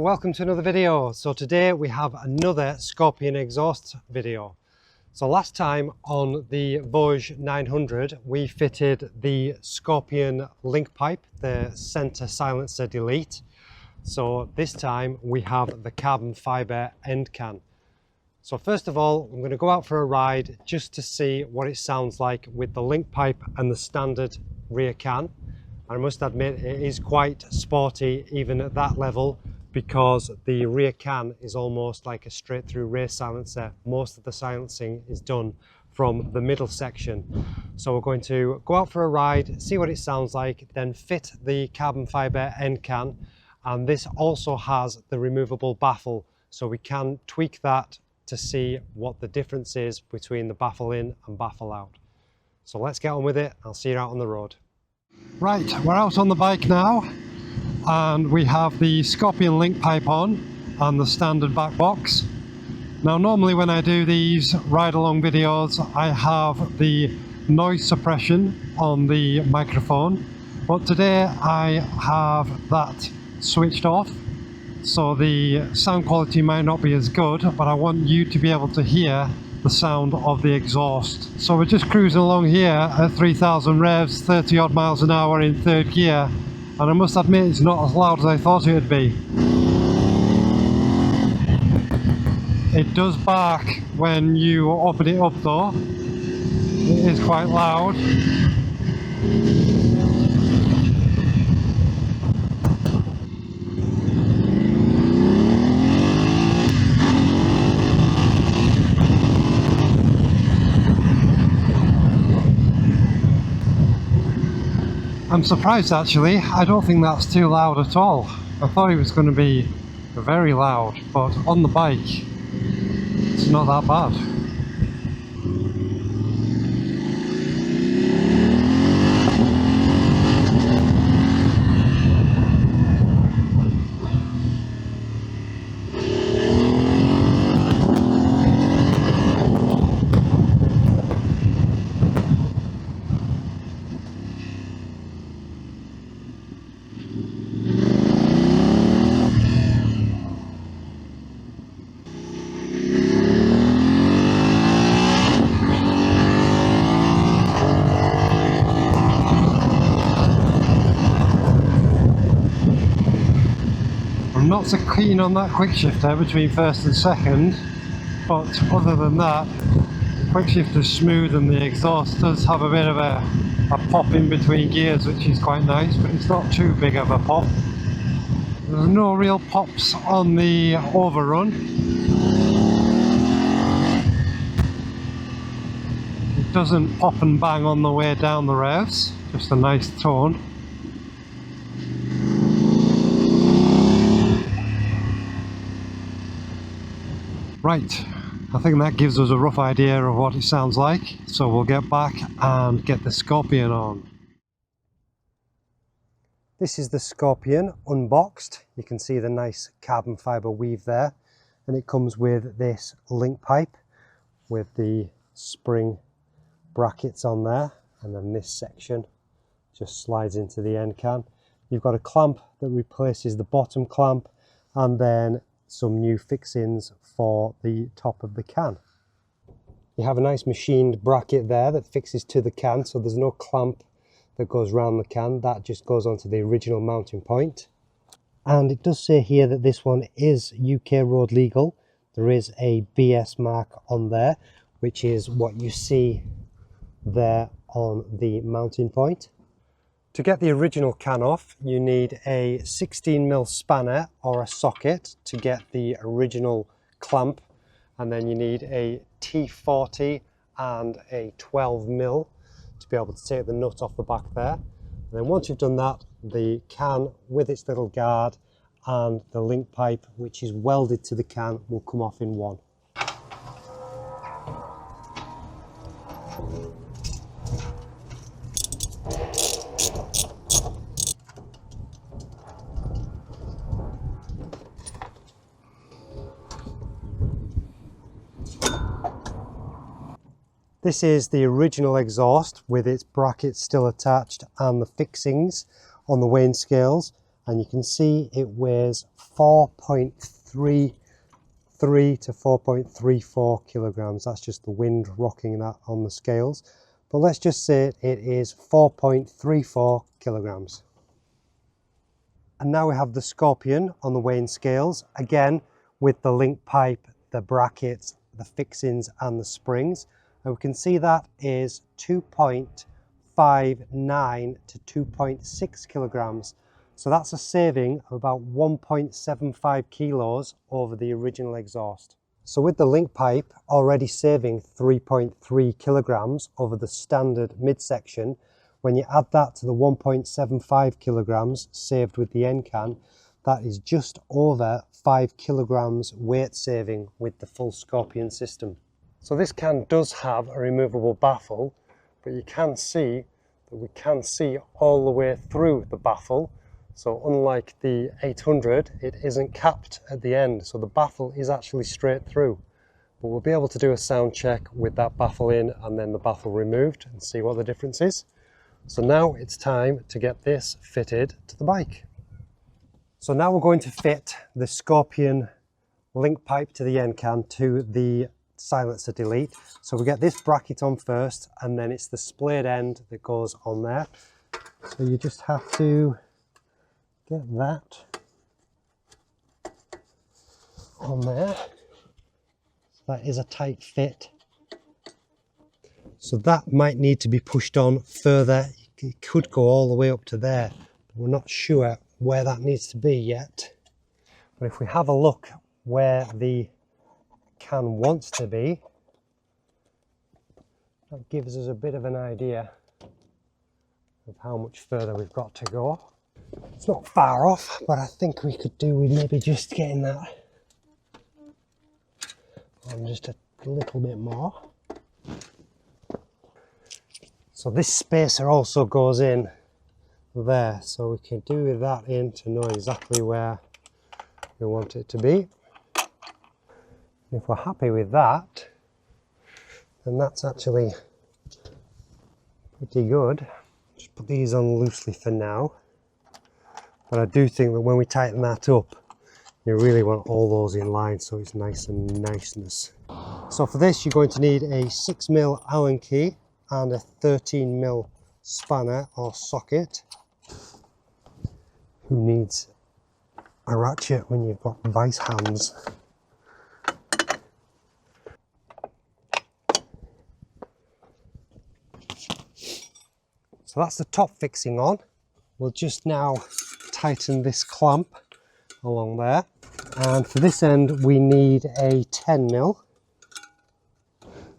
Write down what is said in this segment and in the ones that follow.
welcome to another video. So today we have another Scorpion exhaust video. So last time on the Voge 900 we fitted the Scorpion link pipe, the center silencer delete. So this time we have the carbon fiber end can. So first of all, I'm going to go out for a ride just to see what it sounds like with the link pipe and the standard rear can. I must admit it is quite sporty even at that level, because the rear can is almost like a straight through rear silencer. Most of the silencing is done from the middle section. So we're going to go out for a ride, see what it sounds like, then fit the carbon fiber end can. And this also has the removable baffle, so we can tweak that to see what the difference is between the baffle in and baffle out. So let's get on with it. I'll see you out on the road. Right, we're out on the bike now and we have the Scorpion link pipe on and the standard back box. Now normally when I do these ride along videos I have the noise suppression on the microphone, but today I have that switched off, so the sound quality might not be as good, but I want you to be able to hear the sound of the exhaust. So we're just cruising along here at 3000 revs, 30 odd miles an hour in third gear, and I must admit it's not as loud as I thought it would be. It does bark when you open it up though. It is quite loud. I'm surprised actually, I don't think that's too loud at all. I thought it was going to be very loud, but on the bike it's not that bad. I'm not so keen on that quick shifter between first and second, but other than that, the quick shifter is smooth and the exhaust does have a bit of a pop in between gears, which is quite nice, but it's not too big of a pop. There's no real pops on the overrun. It doesn't pop and bang on the way down the revs, just a nice tone. Right, I think that gives us a rough idea of what it sounds like, so we'll get back and get the Scorpion on. This is the Scorpion unboxed. You can see the nice carbon fibre weave there, and it comes with this link pipe with the spring brackets on there, and then this section just slides into the end can. You've got a clamp that replaces the bottom clamp, and then some new fixings for the top of the can. You have a nice machined bracket there that fixes to the can, so there's no clamp that goes around the can, that just goes onto the original mounting point. And it does say here that this one is UK road legal. There is a BS mark on there, which is what you see there on the mounting point. To get the original can off, you need a 16mm spanner or a socket to get the original clamp, and then you need a T40 and a 12mm to be able to take the nut off the back there. And then once you've done that, the can with its little guard and the link pipe, which is welded to the can, will come off in one. This is the original exhaust with its brackets still attached and the fixings on the weighing scales, and you can see it weighs 4.33 to 4.34 kilograms. That's just the wind rocking that on the scales. But let's just say it is 4.34 kilograms. And now we have the Scorpion on the weighing scales, again with the link pipe, the brackets, the fixings and the springs. And we can see that is 2.59 to 2.6 kilograms. So that's a saving of about 1.75 kilos over the original exhaust. So with the link pipe already saving 3.3 kilograms over the standard midsection, when you add that to the 1.75 kilograms saved with the end can, that is just over 5 kilograms weight saving with the full Scorpion system. So this can does have a removable baffle, but you can see that we can see all the way through the baffle. So unlike the 800, it isn't capped at the end, so the baffle is actually straight through. But we'll be able to do a sound check with that baffle in and then the baffle removed and see what the difference is. So now it's time to get this fitted to the bike. So now we're going to fit the Scorpion link pipe to the end can to the silencer delete. So we get this bracket on first, and then it's the splayed end that goes on there. So you just have to get that on there. So that is a tight fit. So that might need to be pushed on further. It could go all the way up to there, but we're not sure where that needs to be yet. But if we have a look where the can wants to be, that gives us a bit of an idea of how much further we've got to go. It's not far off, but I think we could do with maybe just getting that on just a little bit more. So this spacer also goes in there, so we can do with that in to know exactly where we want it to be. If we're happy with that, then that's actually pretty good. Just put these on loosely for now. But I do think that when we tighten that up, you really want all those in line so it's nice and niceness. So for this, you're going to need a 6mm Allen key and a 13mm spanner or socket. Who needs a ratchet when you've got vice hands? So that's the top fixing on. We'll just now tighten this clamp along there. And for this end, we need a 10mm.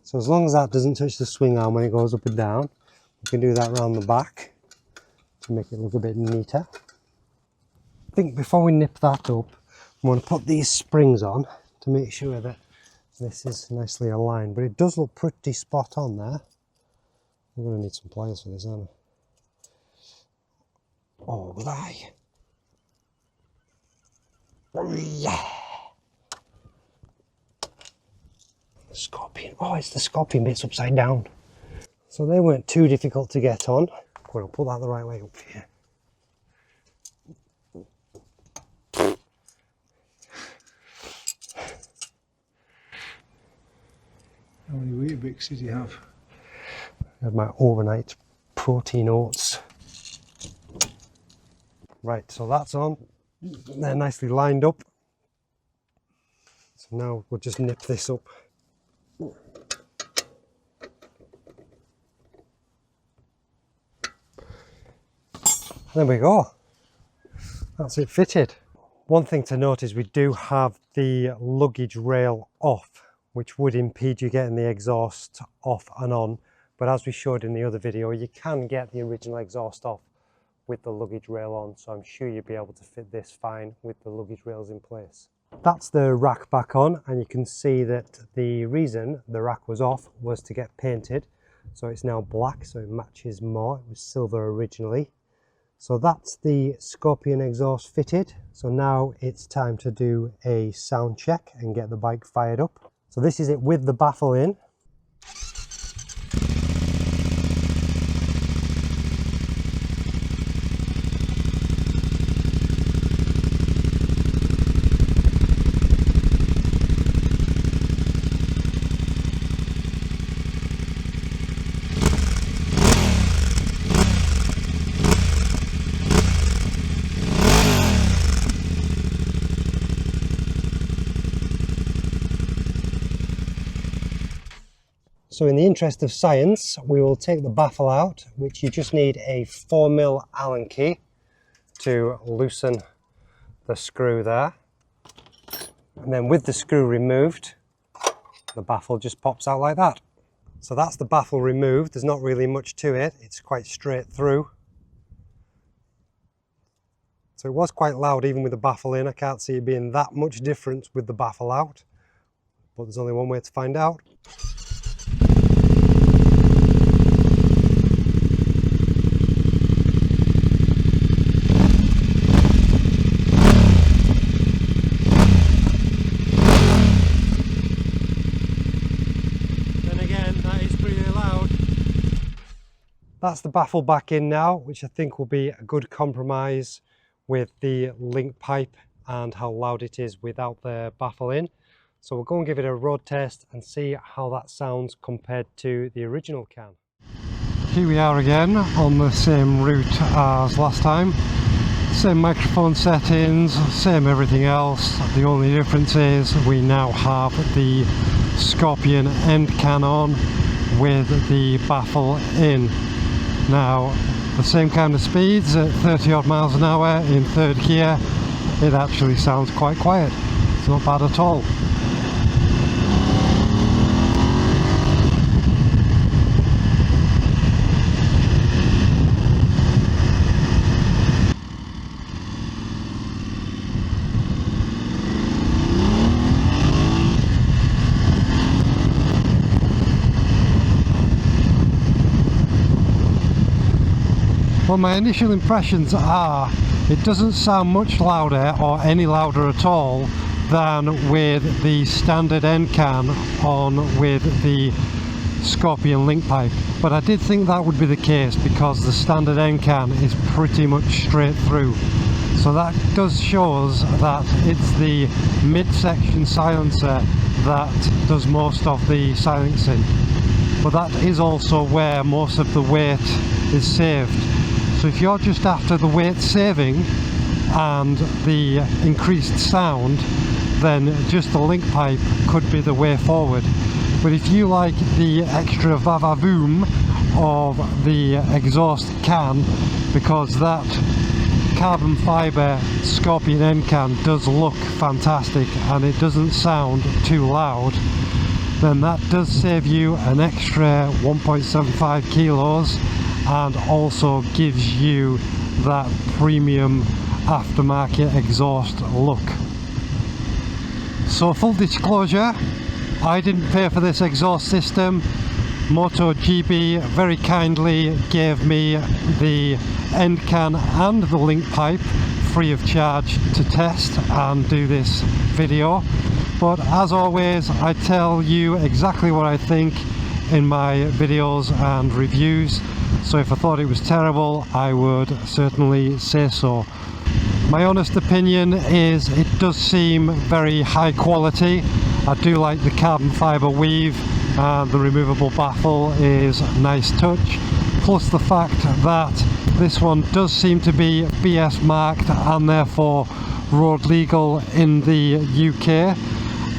So as long as that doesn't touch the swing arm when it goes up and down, we can do that around the back to make it look a bit neater. I think before we nip that up, I'm going to put these springs on to make sure that this is nicely aligned. But it does look pretty spot on there. I'm going to need some pliers for this, aren't I? Oh, will I? Yeah. Scorpion. Oh, it's the Scorpion bits upside down. So they weren't too difficult to get on. Well, I'll put that the right way up here. How many Weetabix did you have? I had my overnight protein oats. Right, so that's on. They're nicely lined up. So now we'll just nip this up. There we go. That's it fitted. One thing to note is we do have the luggage rail off, which would impede you getting the exhaust off and on. But as we showed in the other video, you can get the original exhaust off with the luggage rail on. So I'm sure you'll be able to fit this fine with the luggage rails in place. That's the rack back on, and you can see that the reason the rack was off was to get painted. So it's now black, so it matches more. It was silver originally. So that's the Scorpion exhaust fitted. So now it's time to do a sound check and get the bike fired up. So this is it with the baffle in. So in the interest of science, we will take the baffle out, which you just need a 4mm Allen key to loosen the screw there. And then with the screw removed, the baffle just pops out like that. So that's the baffle removed. There's not really much to it. It's quite straight through. So it was quite loud even with the baffle in. I can't see it being that much difference with the baffle out, but there's only one way to find out. That's the baffle back in now, which I think will be a good compromise with the link pipe and how loud it is without the baffle in. So we'll go and give it a road test and see how that sounds compared to the original can. Here we are again on the same route as last time. Same microphone settings, same everything else. The only difference is we now have the Scorpion end can on with the baffle in. Now, the same kind of speeds at 30 odd miles an hour in third gear, it actually sounds quite quiet. It's not bad at all. Well, my initial impressions are it doesn't sound much louder or any louder at all than with the standard end can on with the Scorpion link pipe, but I did think that would be the case because the standard end can is pretty much straight through. So that does show us that it's the midsection silencer that does most of the silencing, but that is also where most of the weight is saved. So if you're just after the weight saving and the increased sound, then just the link pipe could be the way forward. But if you like the extra va-va-voom of the exhaust can, because that carbon fibre Scorpion end can does look fantastic and it doesn't sound too loud, then that does save you an extra 1.75 kilos and also gives you that premium aftermarket exhaust look. So full disclosure, I didn't pay for this exhaust system. MotoGB very kindly gave me the end can and the link pipe free of charge to test and do this video. But as always, I tell you exactly what I think in my videos and reviews. So if I thought it was terrible, I would certainly say so. My honest opinion is it does seem very high quality. I do like the carbon fibre weave and the removable baffle is a nice touch. Plus the fact that this one does seem to be BS marked and therefore road legal in the UK.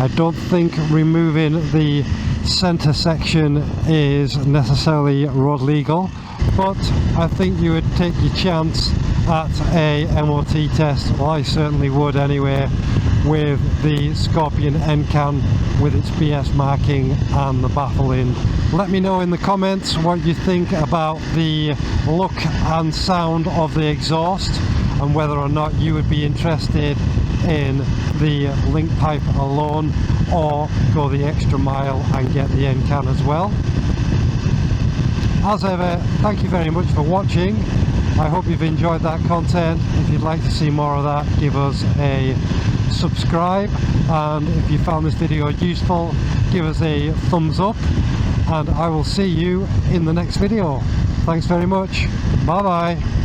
I don't think removing the centre section is necessarily road legal, but I think you would take your chance at a MOT test. Well, I certainly would anyway, with the Scorpion end can with its BS marking and the baffle in. Let me know in the comments what you think about the look and sound of the exhaust and whether or not you would be interested in the link pipe alone or go the extra mile and get the end can as well. As ever, thank you very much for watching. I hope you've enjoyed that content. If you'd like to see more of that, give us a subscribe, and if you found this video useful, give us a thumbs up, and I will see you in the next video. Thanks very much. Bye bye.